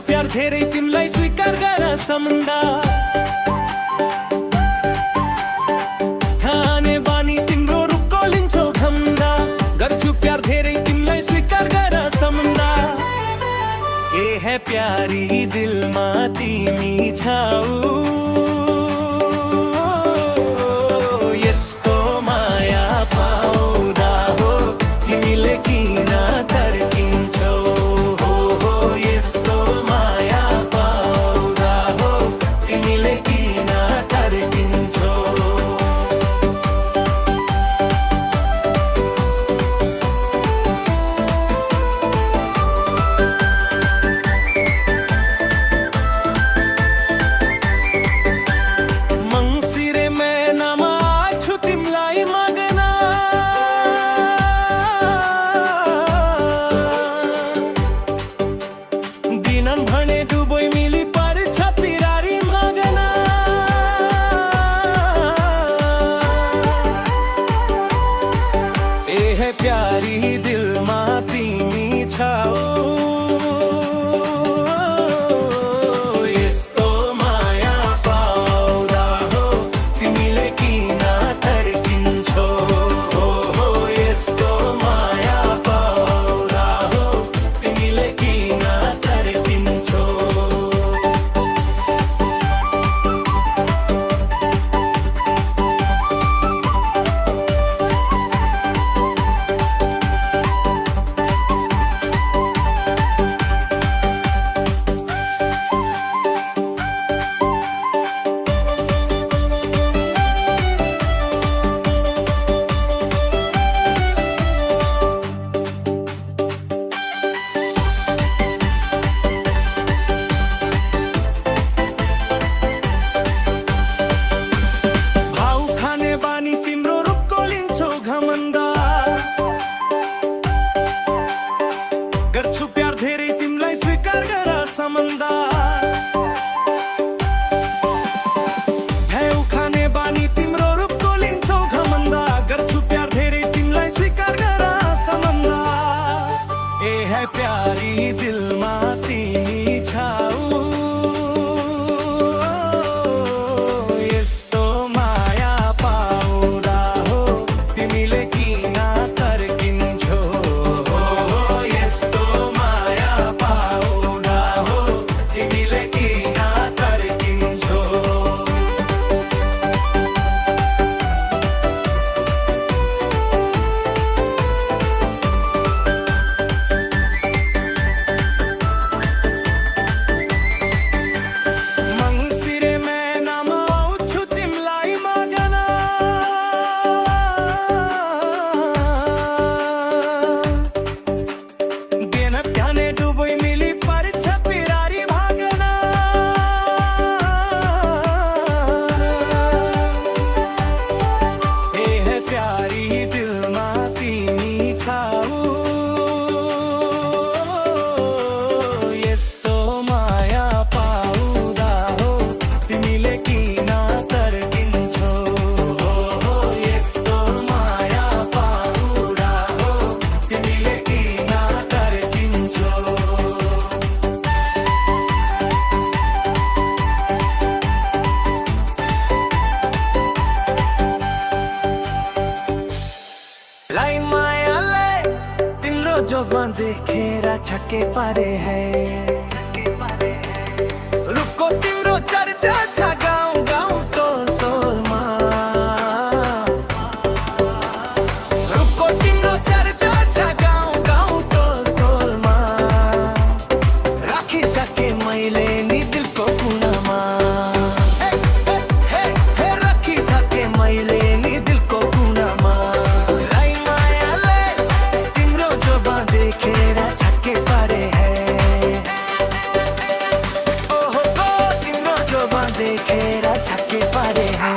प्यार धेरै तिमीलाई स्वीकार गर सम्दा खाने बानी तिम्रो रुखको लिन्छौ घम्दा गर्छु प्यार धेरै तिमीलाई स्वीकार गर सम्दा ए है प्यारी दिलमा तिमी छाऊ यस्तो माया पाउँदा हो तिमीले किन तर्किन्छौ हो यस्तो माया पाउँदा हो तिमीले किन तर्किन्छौ भने डुबोइ मिली पर्छ पिरारी मगना ए है प्यारी दिलमा तिमी छाऊ यस्तो माया पाउँदा हो तिमीले किन तर्किन्छौ हो यस्तो माया पाउँदा हो तिमीले किन गर्छु प्यार धेरै तिमीलाई स्वीकार गर सम्दा भ्याउ खाने बानी तिम्रो रूपको लिन्छौ घमण्ड गर्छु प्यार धेरै तिमीलाई स्वीकार गर सम्दा ए है प्यारी दिलमा तिमी छाऊ यस्तो माया पाउँदा हो तिमीले किन तर्किन्छौ लाई मायाले तिम्रो जोगमा देखेर छक्के पारे है रुखको तिम्रो चर्चा छ गाउँ गाउँ टोल टोलमा रुखको तिम्रो चर्चा छ गाउँ गाउँ टोल टोलमा राखिसके मैले नि दिलको कुनामा राखिसके मैले नि दिलको कुनामा देखेर छक्के पारे है ओहो तिम्रो जोबा देखेर छक्के पारे है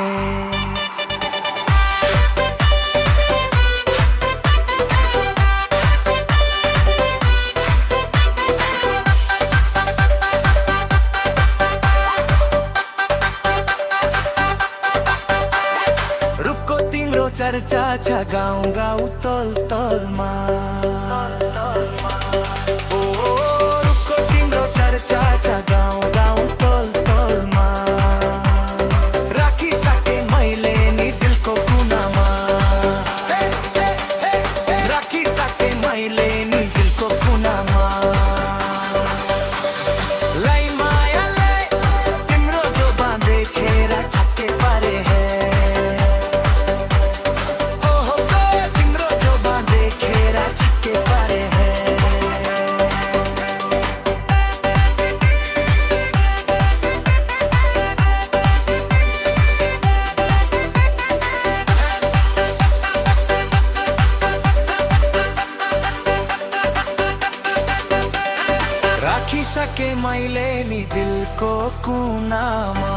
रुखको तिम्रो चर्चा छ गाउँ गाउँ तल तलमा रुखको तिम्रो चर्चा छ सके मैले नि दिलको कुनामा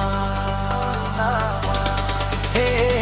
हे